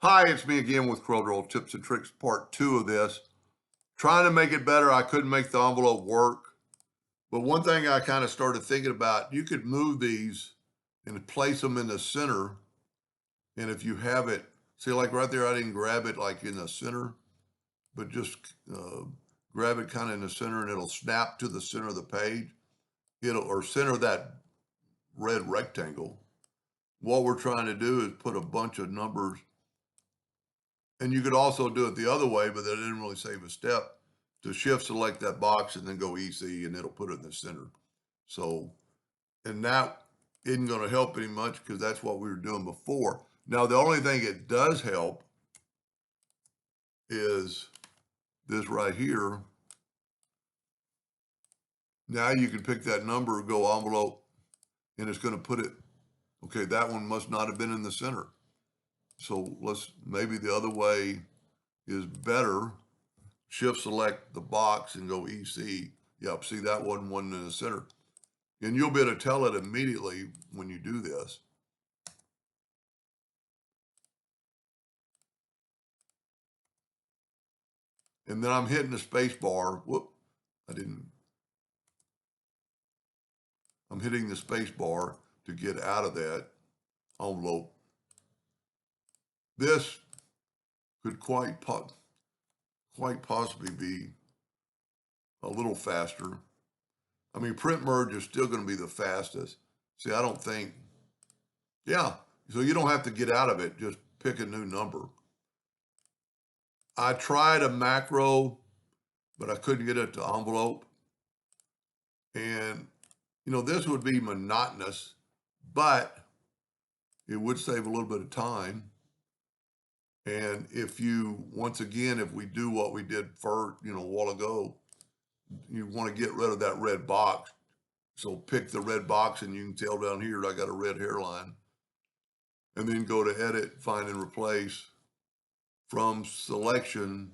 Hi, it's me again with Corel Tips and Tricks, part two of this. Trying to make it better. I couldn't make the envelope work. But one thing I kind of started thinking about, you could move these and place them in the center. And if you have it, see, like right there, I didn't grab it like in the center, but just grab it kind of in the center and it'll snap to the center of the page. Or center that red rectangle. What we're trying to do is put a bunch of numbers. And you could also do it the other way, but that didn't really save a step to shift select that box and then go EC and it'll put it in the center. So, and that isn't going to help any much because that's what we were doing before. Now, the only thing it does help is this right here. Now you can pick that number, go envelope, and it's going to put it, okay, that one must not have been in the center. So maybe the other way is better. Shift select the box and go EC. Yep, see that one in the center. And you'll be able to tell it immediately when you do this. And then I'm hitting the space bar. Whoop, I'm hitting the space bar to get out of that envelope. This could quite possibly be a little faster. I mean, print merge is still going to be the fastest. See, I don't think, yeah. So you don't have to get out of it. Just pick a new number. I tried a macro, but I couldn't get it to envelope. And, this would be monotonous, but it would save a little bit of time. And if we do what we did for, a while ago, you want to get rid of that red box. So pick the red box and you can tell down here, I got a red hairline. And then go to edit, find and replace. From selection,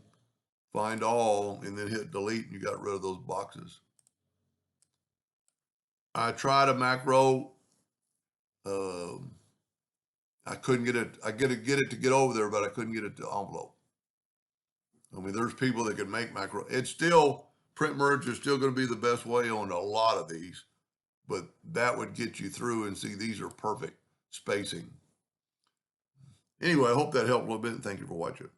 find all, and then hit delete and you got rid of those boxes. I tried a macro. I couldn't get it. I get it to get over there, but I couldn't get it to envelope. I mean, there's people that can make macro. It's still, print merge is still going to be the best way on a lot of these, but that would get you through and see these are perfect spacing. Anyway, I hope that helped a little bit and thank you for watching.